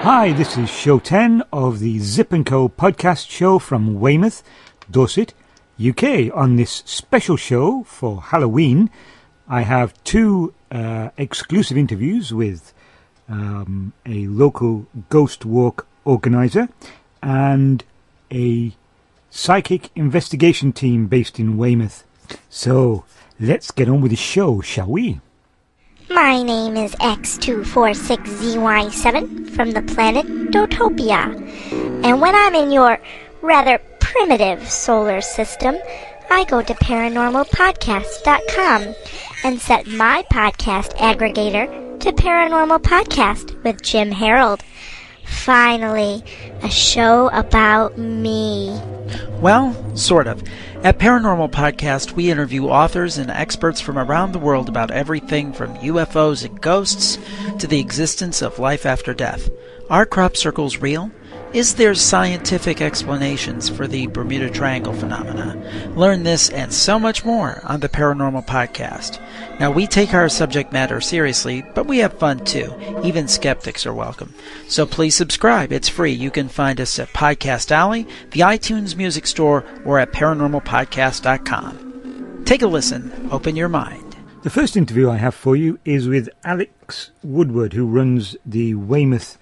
Hi, this is show 10 of the Zzipp & Co podcast show from Weymouth, Dorset, UK. On this special show for Halloween, I have two exclusive interviews with a local ghost walk organiser and a psychic investigation team based in Weymouth. So, let's get on with the show, shall we? My name is X246ZY7 from the planet Dotopia, and when I'm in your rather primitive solar system, I go to paranormalpodcast.com and set my podcast aggregator to Paranormal Podcast with Jim Harold. Finally, a show about me. Well, sort of. At Paranormal Podcast, we interview authors and experts from around the world about everything from UFOs and ghosts to the existence of life after death. Are crop circles real? Is there scientific explanations for the Bermuda Triangle phenomena? Learn this and so much more on the Paranormal Podcast. Now, we take our subject matter seriously, but we have fun too. Even skeptics are welcome. So please subscribe. It's free. You can find us at Podcast Alley, the iTunes Music Store, or at paranormalpodcast.com. Take a listen. Open your mind. The first interview I have for you is with Alex Woodward, who runs the Weymouth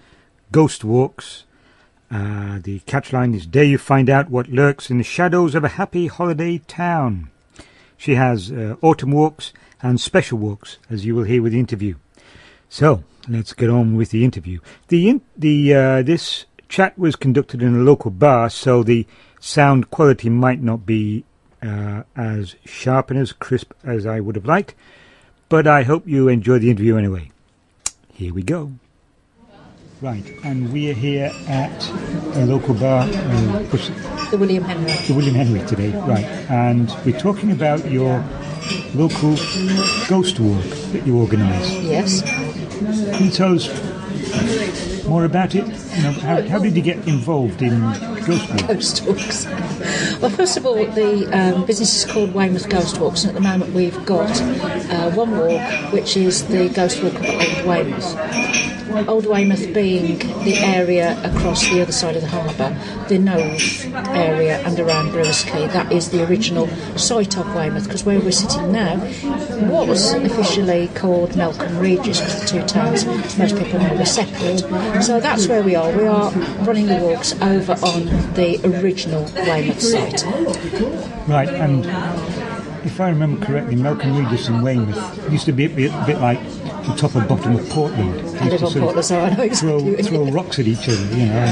Ghost Walks. The catchline is, "Dare you find out what lurks in the shadows of a happy holiday town." She has autumn walks and special walks, as you will hear with the interview. So, let's get on with the interview. This chat was conducted in a local bar, so the sound quality might not be as sharp and as crisp as I would have liked, but I hope you enjoy the interview anyway. Here we go. Right, and we are here at a local bar, the William Henry. The William Henry today, right. And we're talking about your local ghost walk that you organise. Yes. Can you tell us more about it? You know, how did you get involved in ghost walks? Ghost walks. Well, first of all, the business is called Weymouth Ghost Walks, and at the moment we've got one walk, which is the Ghost Walk of Old Weymouth. Old Weymouth being the area across the other side of the harbour, the Knowles area and around Brewers Quay. That is the original site of Weymouth, because where we're sitting now was officially called Melcombe Regis, because the two towns, most people know, were separate. So that's where we are. We are running the walks over on the original Weymouth site. Right, and if I remember correctly, Melcombe Regis and Weymouth used to be a bit like the top and bottom of Portland. I live on Portland, so I know exactly. Throw rocks at each other, you know.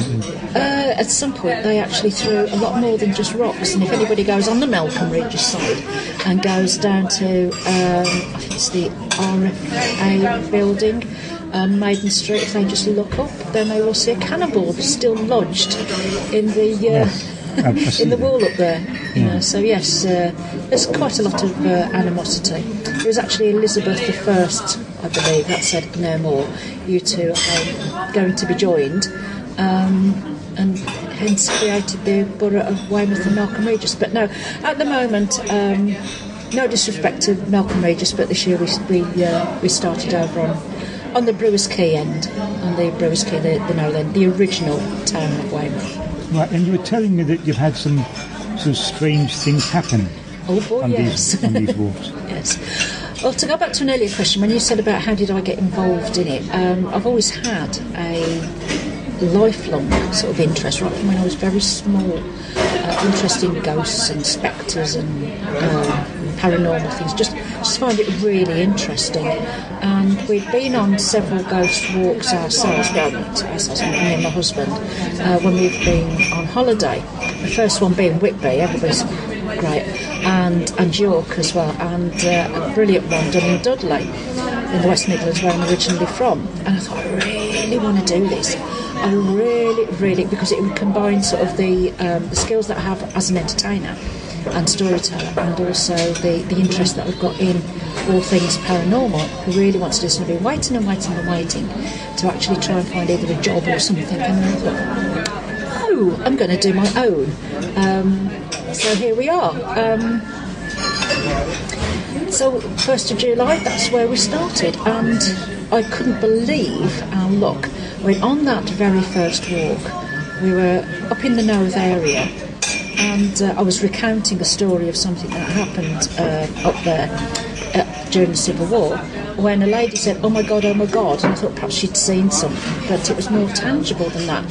At some point, they actually threw a lot more than just rocks. And if anybody goes on the Melcombe Regis side and goes down to, I think it's the RFA building, Maiden Street, if they just look up, then they will see a cannonball still lodged in the in the wall up there. You know, so yes, there's quite a lot of animosity. It was actually Elizabeth I, I believe, that said, "No more. You two are going to be joined," and hence created the borough of Weymouth and Melcombe Regis. But no, at the moment, no disrespect to Melcombe Regis, but this year we started over on the Brewers Quay end, on the Brewers Quay, the original town of Weymouth. Right, and you were telling me that you've had some sort of strange things happen on these walks. Yes. Well, to go back to an earlier question, when you said about how did I get involved in it, I've always had a lifelong sort of interest, right from when I was very small, interest in ghosts and spectres and paranormal things. Just find it really interesting. And we've been on several ghost walks ourselves, well, not ourselves, me and my husband, when we've been on holiday. The first one being Whitby, everybody's great, and York as well, and a brilliant one done in Dudley, in the West Midlands, where I'm originally from. And I thought, I really want to do this. I really, because it would combine sort of the skills that I have as an entertainer and storyteller, and also the interest that I've got in all things paranormal. I really want to do this, and I've been waiting to actually try and find either a job or something, and then I thought, oh, I'm going to do my own. So here we are. So So 1st of July, that's where we started, and I couldn't believe our luck. When on that very first walk, we were up in the Knowth area, and I was recounting a story of something that happened up there during the Civil War, when a lady said, oh my God, and I thought perhaps she'd seen something, but it was more tangible than that.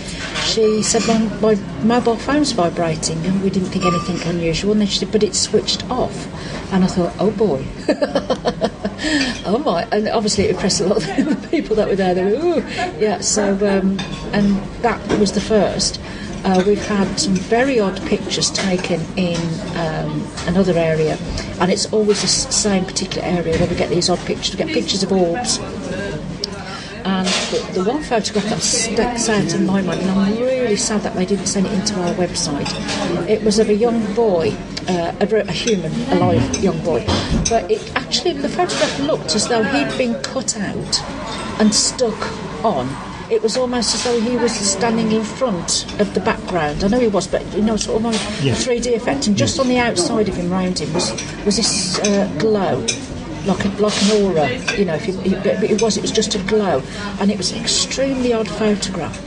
She said, my mobile phone's vibrating, and we didn't think anything unusual, and then she said, but it's switched off. And I thought, oh boy. Oh my, and obviously it impressed a lot of the people that were there. They were, ooh, yeah, so, and that was the first. We've had some very odd pictures taken in another area, and it's always the same particular area where we get these odd pictures. We get pictures of orbs. And the one photograph that sticks out in my mind, and I'm really sad that they didn't send it into our website, it was of a young boy, a human, alive young boy, but it actually, the photograph looked as though he'd been cut out and stuck on. It was almost as though he was standing in front of the background. I know he was, but sort of a 3D effect. And just on the outside of him, round him, was this glow, like an aura. But it was just a glow, and it was an extremely odd photograph.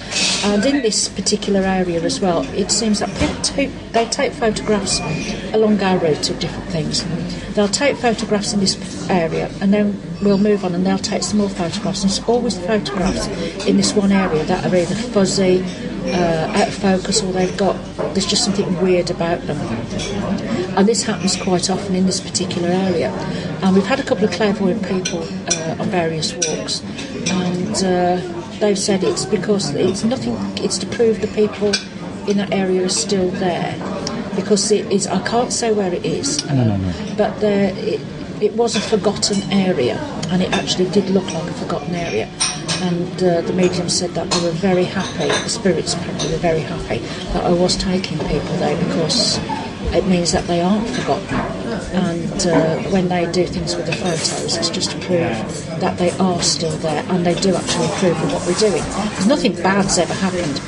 And in this particular area as well, it seems that people they take photographs along our route of different things. They'll take photographs in this area, and then we'll move on and they'll take some more photographs. And it's always photographs in this one area that are either fuzzy, out of focus, or there's just something weird about them. And this happens quite often in this particular area. And we've had a couple of clairvoyant people on various walks, and they've said it's because it's to prove the people in that area are still there. Because I can't say where it is, but it was a forgotten area, and it actually did look like a forgotten area. And the medium said that they were very happy, the spirits apparently were very happy that I was taking people there, because it means that they aren't forgotten. And when they do things with the photos, it's just to prove that they are still there, and they do actually approve of what we're doing. Because nothing bad's ever happened.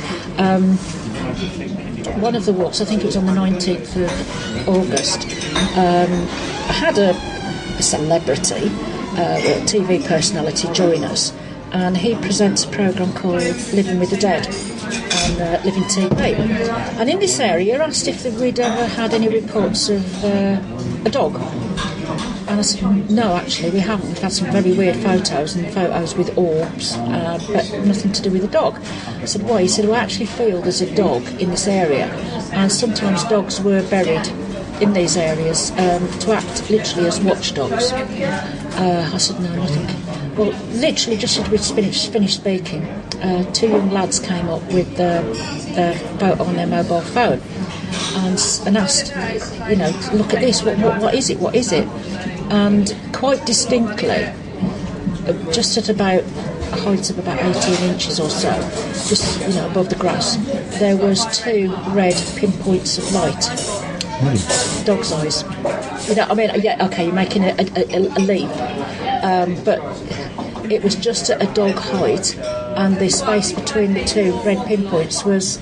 One of the walks, I think it was on the 19th of August, I had a celebrity, a TV personality, join us, and he presents a programme called Living with the Dead on Living TV. And in this area, I asked if we'd ever had any reports of a dog. And I said, no, actually, we haven't. We've had some very weird photos with orbs, but nothing to do with the dog. I said, why? He said, well, I actually feel there's a dog in this area, and sometimes dogs were buried in these areas to act literally as watchdogs. I said, no, nothing. Well, literally, just as we'd finished speaking, two young lads came up with their photo on their mobile phone and asked, look at this, what is it, what is it? And quite distinctly, just at about a height of about 18 inches or so, just above the grass, there was two red pinpoints of light. Dog's eyes. You're making a leap, but it was just at a dog height, and the space between the two red pinpoints was.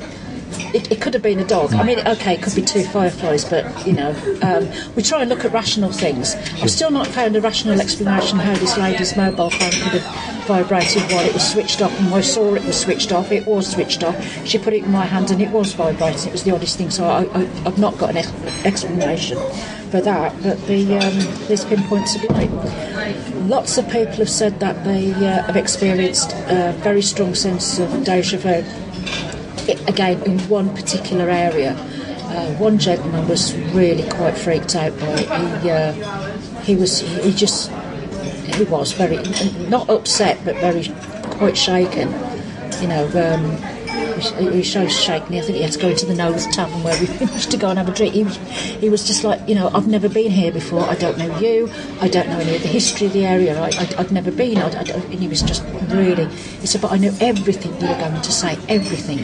It could have been a dog. It could be two fireflies, but, we try and look at rational things. I've still not found a rational explanation how this lady's mobile phone could have vibrated while it was switched off, and I saw it was switched off. It was switched off. She put it in my hand and it was vibrating. It was the oddest thing, so I've not got an explanation for that, but these pinpoints of light. Lots of people have said that they have experienced a very strong sense of deja vu. Again, in one particular area, one gentleman was really quite freaked out by it. He was very not upset, but quite shaken. He was so shaken. I think he had to go into the Knowth Tavern where we finished to go and have a drink. He was just like, I've never been here before. I don't know you. I don't know any of the history of the area. I've never been. And he was just really. He said, but I knew everything you were going to say. Everything.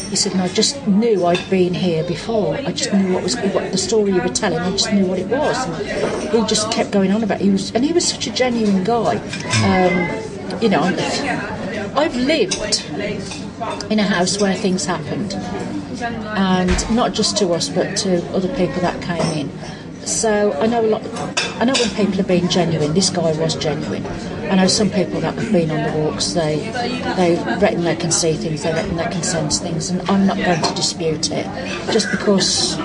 He said, and I just knew I'd been here before. I just knew what the story you were telling. I just knew what it was. And he just kept going on about it. He was such a genuine guy. I've lived in a house where things happened, and not just to us but to other people that came in, so I know a lot I know when people are being genuine. This guy was genuine. I know some people that have been on the walks, they reckon they can see things, they reckon they can sense things, and I'm not going to dispute it. Just because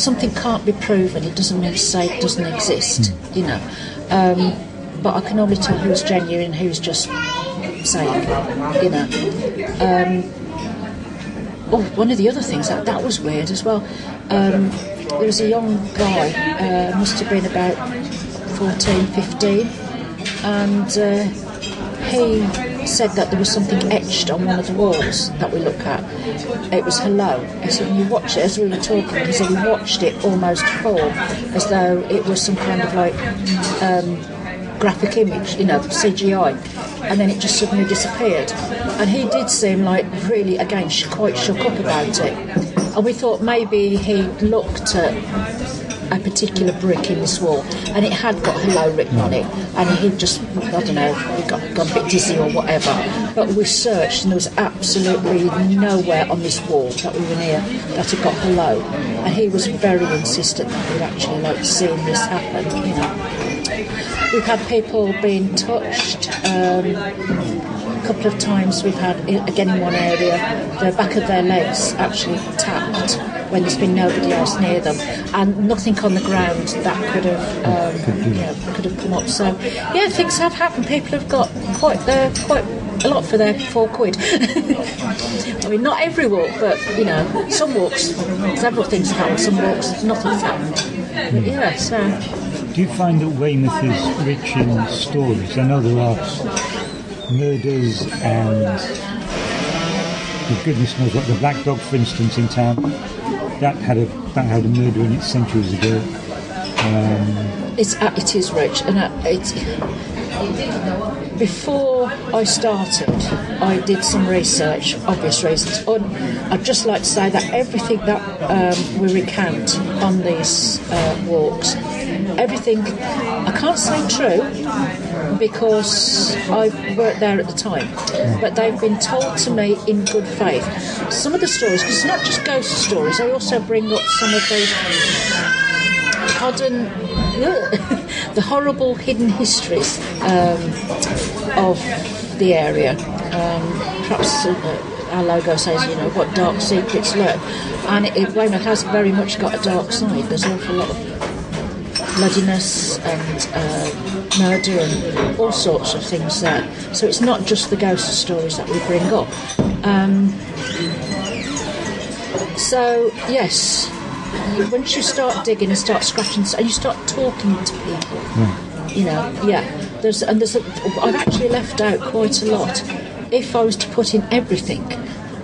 something can't be proven, it doesn't mean to say it doesn't exist, you know. But I can only tell who's genuine, who's just saying, you know. One of the other things that was weird as well. There was a young guy, must have been about 14, 15, and he said that there was something etched on one of the walls that we look at. It was hello. He said when you watch it, as we were talking, he said he watched it almost form as though it was some kind of like graphic image, you know, CGI, and then it just suddenly disappeared. And he did seem like really, again, quite shook up about it. And we thought maybe he looked at a particular brick in this wall and it had got hello written on it, and he just, I don't know, he got a bit dizzy or whatever. But we searched and there was absolutely nowhere on this wall that we were near that it got hello. And he was very insistent that we'd actually like seeing this happen, you know. We've had people being touched. A couple of times we've had, again in one area, the back of their legs actually tapped when there's been nobody else near them, and nothing on the ground that could have come up. So yeah, things have happened. People have got quite a lot for their £4. I mean, not every walk, but you know, some walks, several things have happened. Some walks, nothing's happened. But yeah, so. Do you find that Weymouth is rich in stories? I know there are murders and goodness knows what. The Black Dog, for instance, in town, that had a murder in it centuries ago. It is rich, and before I started, I did some research, obvious reasons. I'd just like to say that everything that we recount on these walks, everything, I can't say true because I weren't there at the time, but they've been told to me in good faith. Some of the stories, because it's not just ghost stories, I also bring up some of the the horrible hidden histories of the area. Perhaps our logo says, you know, what dark secrets lurk, and Weymouth has very much got a dark side. There's an awful lot of bloodiness and murder and all sorts of things there. So it's not just the ghost stories that we bring up. So yes, once you start digging and start scratching and you start talking to people, you know, yeah. I've actually left out quite a lot. If I was to put in everything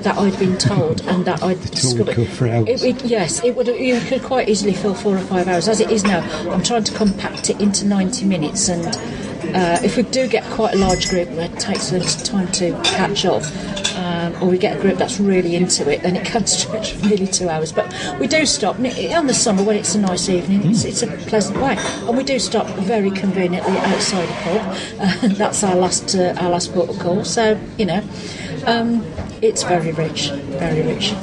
that I'd been told and that I'd discovered, it would. You could quite easily fill 4 or 5 hours. As it is now, I'm trying to compact it into 90 minutes, and if we do get quite a large group where it takes a little time to catch up, or we get a group that's really into it, then it can stretch for nearly 2 hours. But we do stop in the summer when it's a nice evening. It's a pleasant way, and we do stop very conveniently outside a pub. That's our last port of call. So you know, it's very rich, very rich.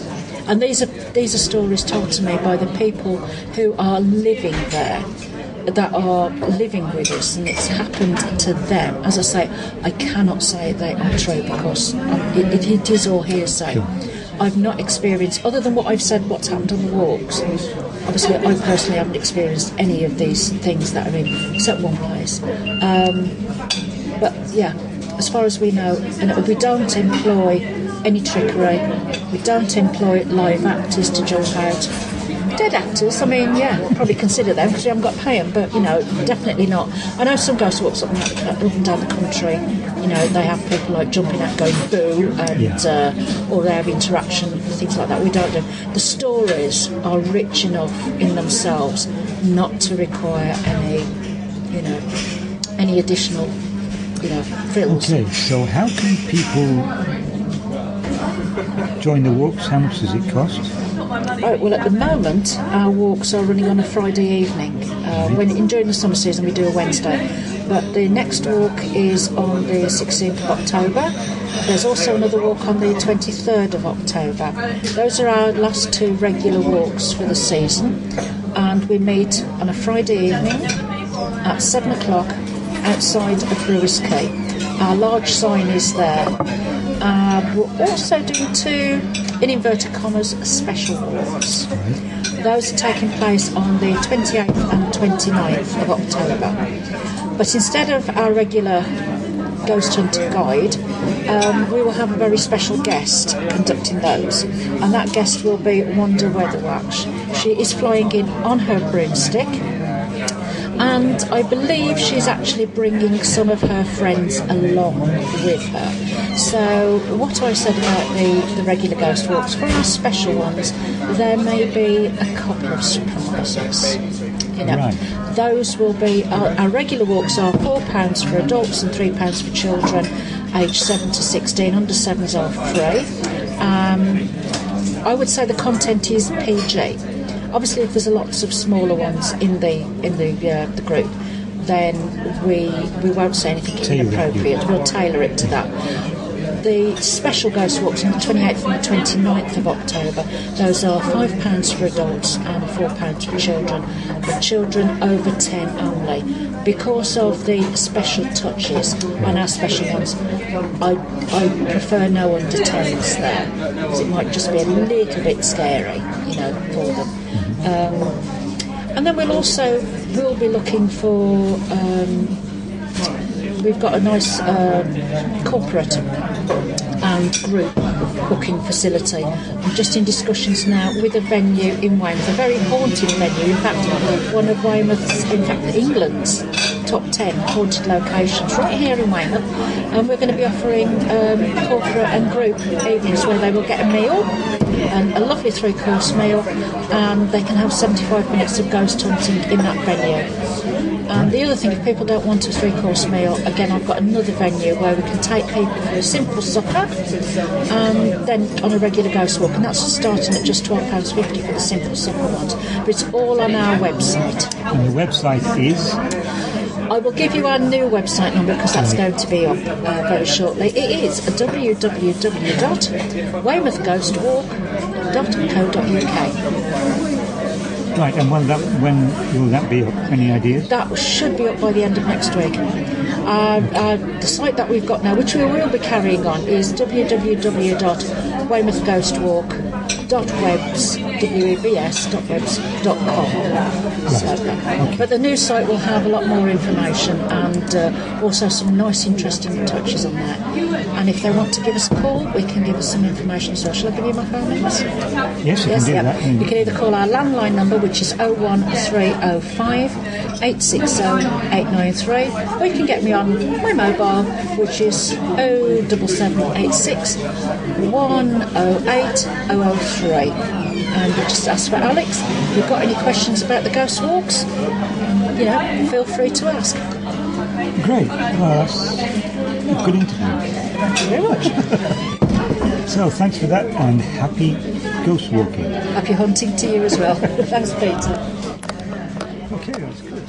And these are stories told to me by the people who are living there, that are living with us, and it's happened to them. As I say, I cannot say they are true because it is all hearsay. Sure. I've not experienced, other than what I've said, what's happened on the walks. Obviously, I personally haven't experienced any of these things that are in, except one place. But yeah, as far as we know, and we don't employ any trickery. We don't employ live actors to jump out. Dead actors, I mean, yeah, we'll probably consider them because we haven't got to pay them, but, you know, definitely not. I know some ghost walks up and down the country, you know, they have people like jumping out going boo, and or they have interaction, things like that. We don't do. The stories are rich enough in themselves not to require any, you know, any additional, you know, frills. Okay, so how can people join the walks? How much does it cost? Right, well, at the moment, our walks are running on a Friday evening. During the summer season, we do a Wednesday. But the next walk is on the 16th of October. There's also another walk on the 23rd of October. Those are our last 2 regular walks for the season. And we meet on a Friday evening at 7 o'clock outside of Brewers Quay. Our large sign is there. We're also doing 2, in inverted commas, special walks. Those are taking place on the 28th and 29th of October. But instead of our regular ghost hunting guide, we will have a very special guest conducting those, and that guest will be Wanda Weatherwax. She is flying in on her broomstick, and I believe she's actually bringing some of her friends along with her. So what I said about the regular ghost walks, for our special ones, there may be a couple of surprises. Right. Those will be, our regular walks are £4 for adults and £3 for children aged 7 to 16. Under 7s are free. I would say the content is PG. Obviously, if there's lots of smaller ones in the group, then we won't say anything inappropriate. We'll tailor it to that. The special ghost walks on the 28th and the 29th of October, those are £5 for adults and £4 for children, but children over 10 only. Because of the special touches on our special ones, I prefer no under 10s there, because it might just be a little bit scary, for them. And then we'll be looking for. We've got a nice corporate and group booking facility. I'm just in discussions now with a venue in Weymouth, a very haunted venue. In fact, one of Weymouth's, England's top 10 haunted locations, right here in Weymouth. And we're going to be offering corporate and group evenings where they will get a meal, and a lovely 3-course meal, and they can have 75 minutes of ghost hunting in that venue. And the other thing, if people don't want a 3-course meal, again, I've got another venue where we can take people for a simple supper and then on a regular ghost walk, and that's starting at just £12.50 for the simple supper ones. But it's all on our website. And the website is? I will give you our new website number because that's going to be up very shortly. It is www.weymouthghostwalk.co.uk. Right, and when will that be up? Any ideas? That should be up by the end of next week. The site that we've got now, which we will be carrying on, is www.weymouthghostwalk.webs.com. But the new site will have a lot more information and also some nice, interesting touches on there. And if they want to give us a call, we can give us some information. So shall I give you my phone numbers? Yes, you can do that. You can either call our landline number, which is 01305 860 893, or you can get me on my mobile, which is 07786 108 003. And you just ask for Alex. If you've got any questions about the ghost walks, feel free to ask. Great. Well, that's a good interview. Thank you very much. So, thanks for that, and happy ghost walking. Happy hunting to you as well. Thanks, Peter. Okay, that's good.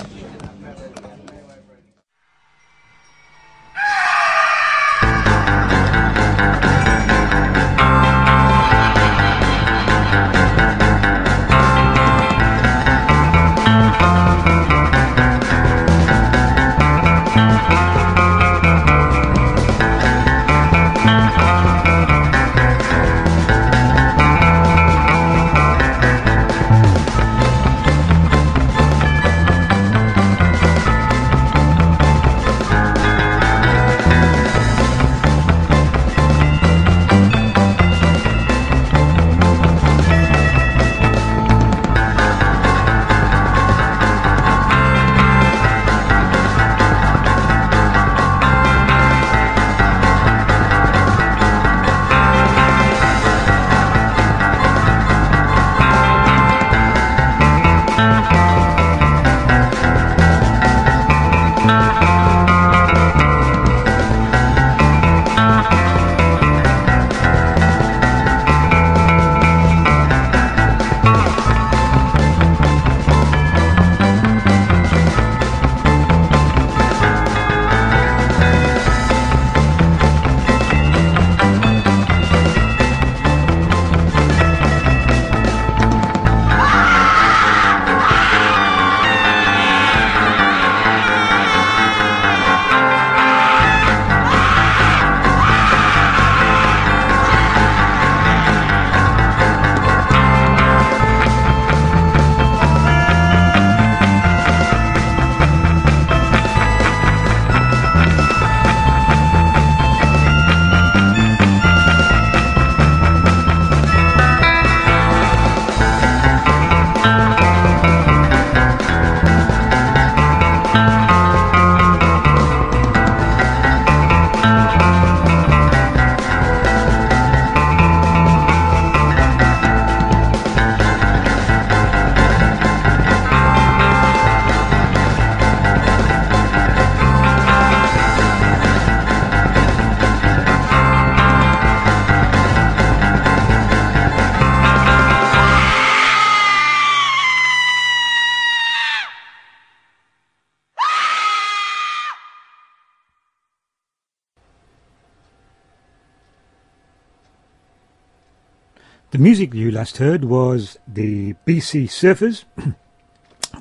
The music you last heard was the BC Surfers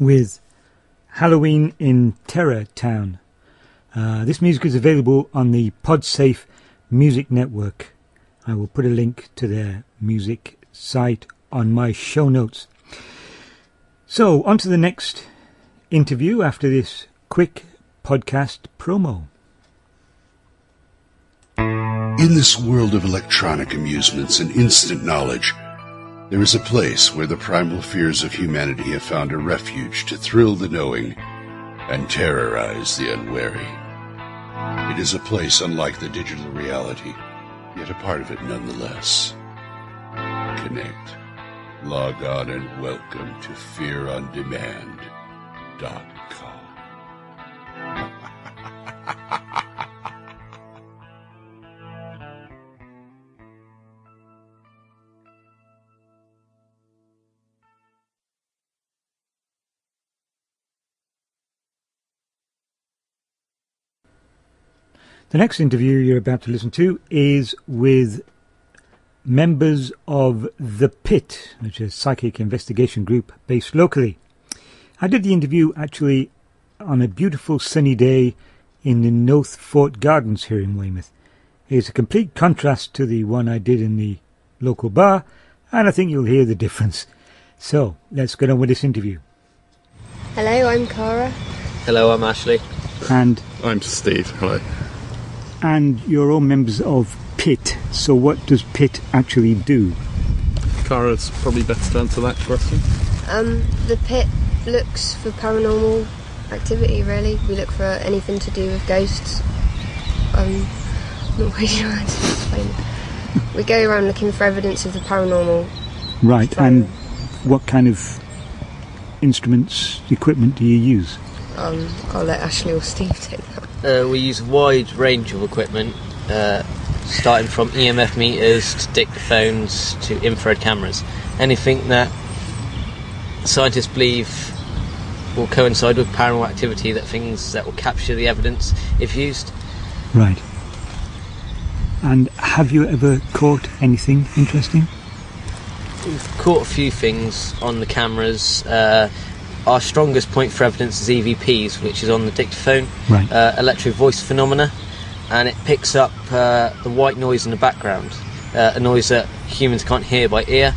with Halloween in Terror Town. This music is available on the PodSafe Music Network. I will put a link to their music site on my show notes. So, on to the next interview after this quick podcast promo. In this world of electronic amusements and instant knowledge, there is a place where the primal fears of humanity have found a refuge to thrill the knowing and terrorize the unwary. It is a place unlike the digital reality, yet a part of it nonetheless. Connect, log on, and welcome to FearOnDemand.com. The next interview you're about to listen to is with members of The Pit, which is a psychic investigation group based locally. I did the interview actually on a beautiful sunny day in the North Fort Gardens here in Weymouth. It's a complete contrast to the one I did in the local bar, and I think you'll hear the difference. So, let's get on with this interview. Hello, I'm Cara. Hello, I'm Ashley. And I'm Steve. Hello. And you're all members of PIT. So what does PIT actually do? Cara's probably better to answer that question. The Pit looks for paranormal activity, really. We look for anything to do with ghosts. I'm not really sure how to explain it. We go around looking for evidence of the paranormal. Right, and what kind of instruments, equipment do you use? I'll let Ashley or Steve take that. We use a wide range of equipment, starting from EMF meters to dictaphones to infrared cameras. Anything that scientists believe will coincide with paranormal activity, that things that will capture the evidence if used. Right. And have you ever caught anything interesting? We've caught a few things on the cameras. Our strongest point for evidence is EVPs, which is on the dictaphone, right. Electro voice phenomena, and it picks up the white noise in the background, a noise that humans can't hear by ear,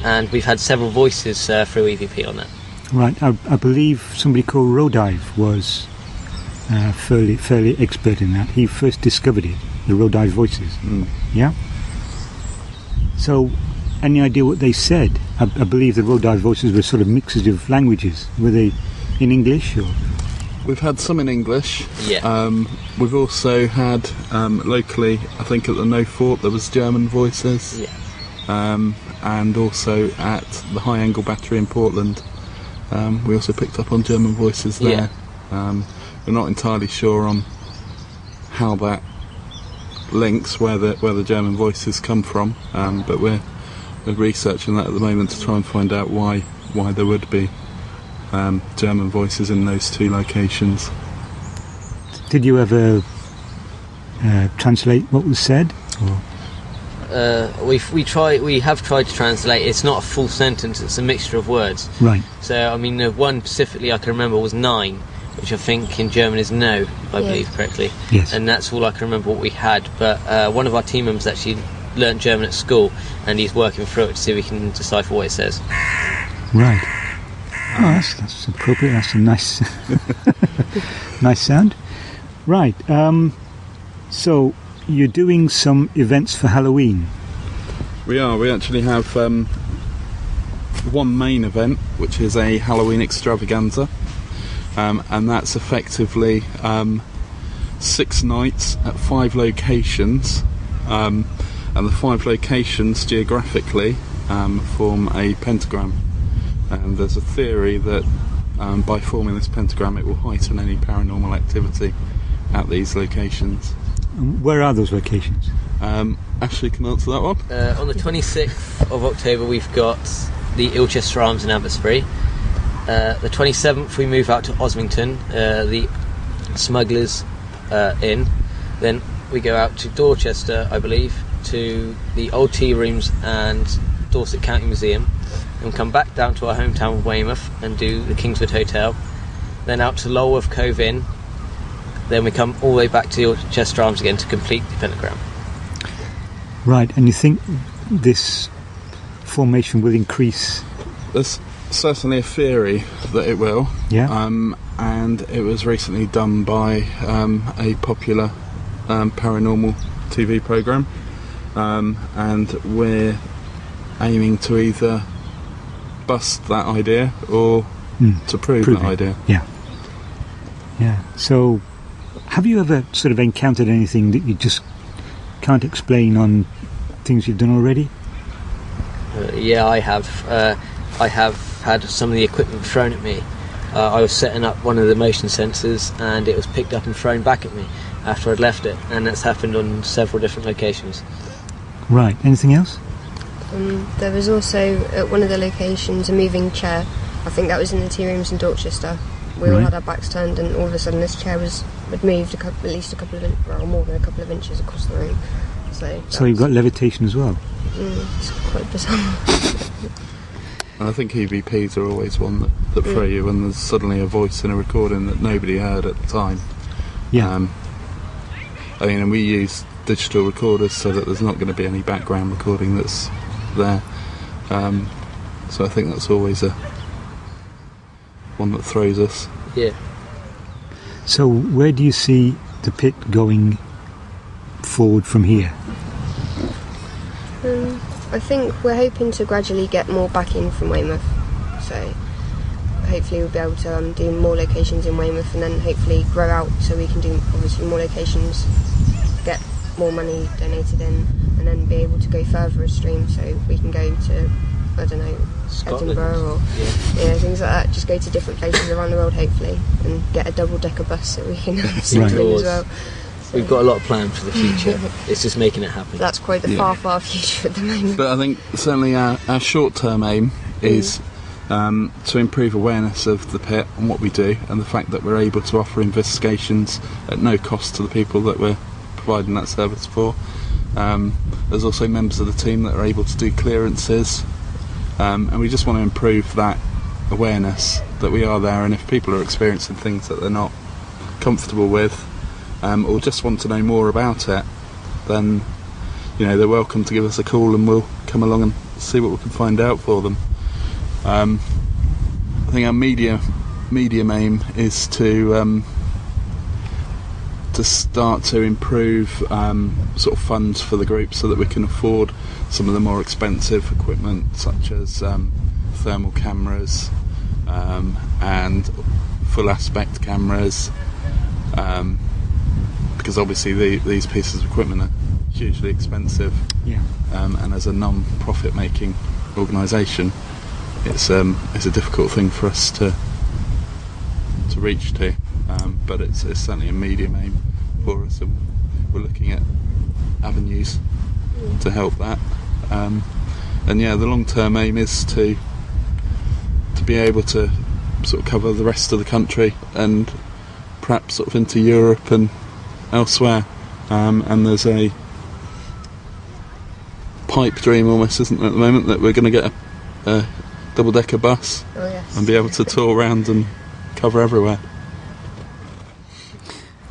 and we've had several voices through EVP on that. Right, I believe somebody called Rodive was fairly expert in that. He first discovered it, the Rodive voices. Yeah? So, any idea what they said? I believe the Rodive voices were sort of mixes of languages. Were they in English or? We've had some in English. Yeah. We've also had locally, I think at the No Fort there was German voices. Yeah. And also at the High Angle Battery in Portland, we also picked up on German voices there. Yeah. We're not entirely sure on how that links, where the German voices come from, but we're researching that at the moment to try and find out why there would be German voices in those two locations. Did you ever translate what was said? We have tried to translate. It's not a full sentence, it's a mixture of words. Right. So, I mean, the one specifically I can remember was 9, which I think in German is no, if I believe correctly. Yes. And that's all I can remember what we had. But one of our team members actually learnt German at school, and he's working through it to see if we can decipher what it says. Right. Oh, that's appropriate. That's a nice, nice sound. Right. So you're doing some events for Halloween. We are. We actually have one main event, which is a Halloween extravaganza, and that's effectively 6 nights at 5 locations. And the 5 locations geographically form a pentagram, and there's a theory that by forming this pentagram it will heighten any paranormal activity at these locations. Where are those locations? Ashley can answer that one. On the 26th of October we've got the Ilchester Arms in Abbotsbury. The 27th we move out to Osmington, the Smugglers Inn. Then we go out to Dorchester, I believe, to the Old Tea Rooms and Dorset County Museum, and come back down to our hometown of Weymouth and do the Kingswood Hotel, then out to Lulworth Cove Inn, then we come all the way back to Chester Arms again to complete the pentagram. Right, and you think this formation will increase? There's certainly a theory that it will. Yeah. And it was recently done by a popular paranormal TV programme, and we're aiming to either bust that idea or to prove that idea. Yeah. So, have you ever sort of encountered anything that you just can't explain on things you've done already? Yeah, I have. I have had some of the equipment thrown at me. I was setting up one of the motion sensors and it was picked up and thrown back at me after I'd left it, and that's happened on several different locations. Right, anything else? There was also at one of the locations a moving chair. I think that was in the tea rooms in Dorchester. We all had our backs turned, and all of a sudden this chair had moved at least a couple of inches, or more than a couple of inches across the room. So you've got levitation as well? It's quite bizarre. And I think EVPs are always one that throw you when there's suddenly a voice in a recording that nobody heard at the time. Yeah. And we use digital recorders so that there's not going to be any background recording that's there. So I think that's always one that throws us. Yeah. So where do you see the pit going forward from here? I think we're hoping to gradually get more backing from Weymouth, so hopefully we'll be able to do more locations in Weymouth, and then hopefully grow out so we can do obviously more locations, get more money donated in, and then be able to go further upstream, so we can go to, I don't know, Scotland. Edinburgh or things like that. Just go to different places around the world hopefully, and get a double-decker bus so we can see as well. We've got a lot of plans for the future. It's just making it happen. That's quite the far future at the moment. But I think certainly our short-term aim is to improve awareness of the pit and what we do, and the fact that we're able to offer investigations at no cost to the people that we're providing that service for. There's also members of the team that are able to do clearances, and we just want to improve that awareness that we are there, and if people are experiencing things that they're not comfortable with, or just want to know more about it, then they're welcome to give us a call and we'll come along and see what we can find out for them. I think our medium aim is to start to improve sort of funds for the group so that we can afford some of the more expensive equipment, such as thermal cameras and full aspect cameras, because obviously these pieces of equipment are hugely expensive, and as a non-profit making organisation, it's a difficult thing for us to reach to, but it's certainly a medium aim for us, and we're looking at avenues to help that, and the long-term aim is to be able to sort of cover the rest of the country and perhaps sort of into Europe and elsewhere, and there's a pipe dream almost, isn't there, at the moment, that we're going to get a double-decker bus and be able to tour around and cover everywhere.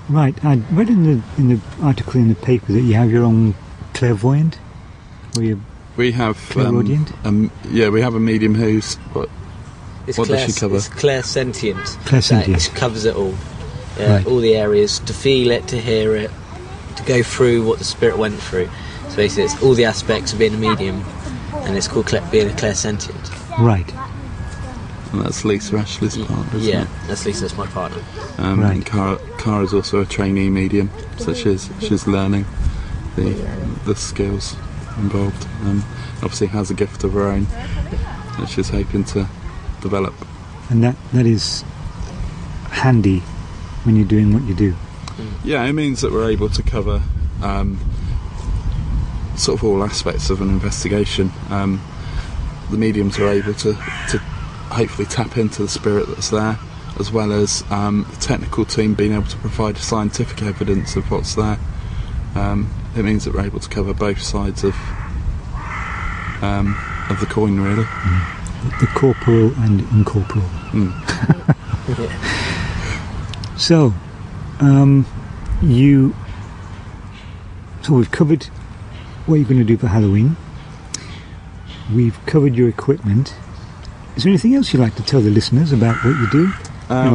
Right, I read in the article in the paper that you have your own clairvoyant, or we have clairaudient. We have a medium who's what does she cover? It's clairsentient. Clairsentient. It covers it all. All the areas, to feel it, to hear it, to go through what the spirit went through. So basically it's all the aspects of being a medium, and it's called being a clairsentient. Right. And that's Lisa Ashley's partner, isn't it? That's Lisa, that's my partner. Right. And Cara's also a trainee medium, so she's learning the skills involved. Obviously has a gift of her own that she's hoping to develop. And that is handy when you're doing what you do. Yeah, it means that we're able to cover sort of all aspects of an investigation. The mediums are able to hopefully tap into the spirit that's there, as well as the technical team being able to provide scientific evidence of what's there. It means that we're able to cover both sides of of the coin, really. The corporal and incorporeal. So, so we've covered what you're going to do for Halloween. We've covered your equipment. Is there anything else you'd like to tell the listeners about what you do?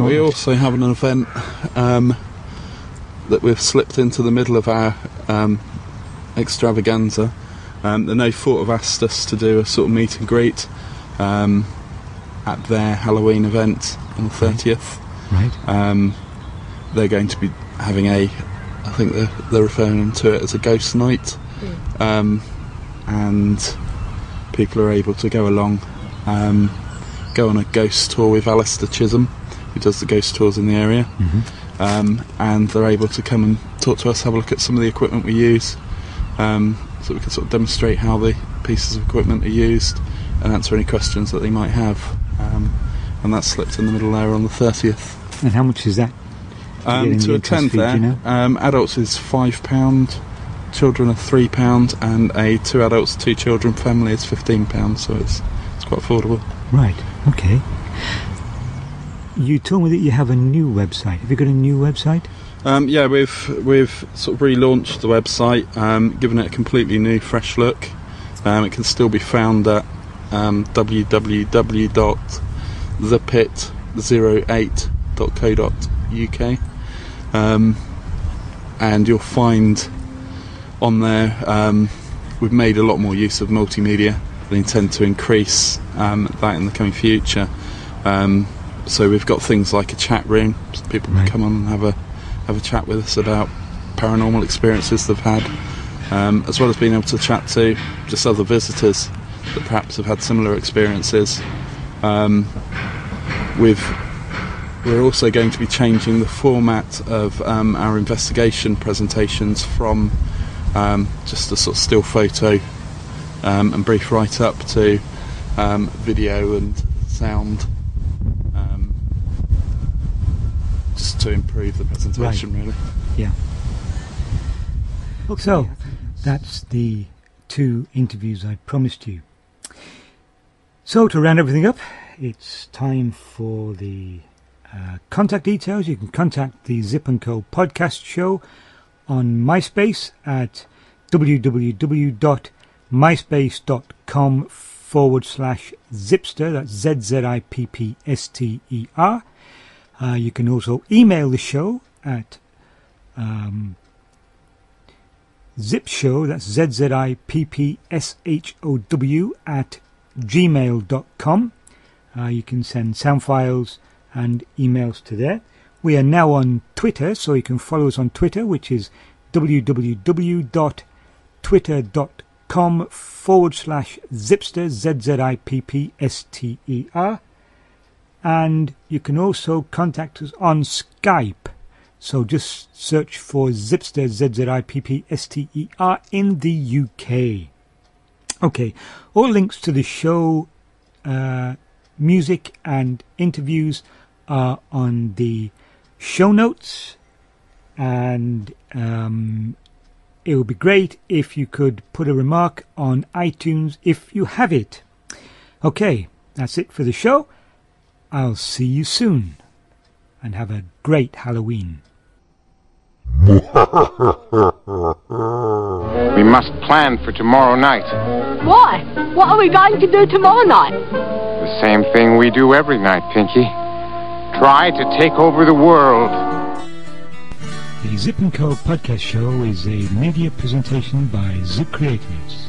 We also have an event that we've slipped into the middle of our extravaganza. The No Fort have asked us to do a sort of meet and greet at their Halloween event on the 30th. Right. They're going to be having I think they're referring to it as a ghost night, and people are able to go along, go on a ghost tour with Alistair Chisholm, who does the ghost tours in the area, and they're able to come and talk to us, have a look at some of the equipment we use, so we can sort of demonstrate how the pieces of equipment are used and answer any questions that they might have, and that's slipped in the middle there on the 30th. And how much is that? To attend there, adults is £5, children are £3, and a 2 adults 2 children family is £15, so it's quite affordable. Right, okay. You told me that you have a new website. Have you got a new website? Yeah, we've sort of relaunched the website, given it a completely new, fresh look. It can still be found at www.thepit08.co.uk, and you'll find on there we've made a lot more use of multimedia. We intend to increase that in the coming future. So we've got things like a chat room, so people can come on and have a chat with us about paranormal experiences they've had, as well as being able to chat to just other visitors that perhaps have had similar experiences. We're also going to be changing the format of our investigation presentations from just a sort of still photo and brief write-up to video and sound, just to improve the presentation, really. Yeah. Okay. So, that's the 2 interviews I promised you. So, to round everything up, it's time for the contact details. You can contact the Zzipp & Co podcast show on MySpace at www.myspace.com/Zippster, that's ZZIPPSTER. You can also email the show at ZippShow, that's ZZIPPSHOW @gmail.com. You can send sound files and emails to there. We are now on Twitter, so you can follow us on Twitter, which is www.twitter.com/Zippster, ZZIPPSTER. And you can also contact us on Skype. So just search for Zippster, ZZIPPSTER in the UK. Okay, all links to the show, music and interviews are on the show notes, and it would be great if you could put a remark on iTunes if you have it. Okay, that's it for the show. I'll see you soon, and have a great Halloween. We must plan for tomorrow night. Why? What are we going to do tomorrow night? The same thing we do every night, Pinky. Try to take over the world. The Zzipp & Co podcast show is a media presentation by Zzipp Creatives.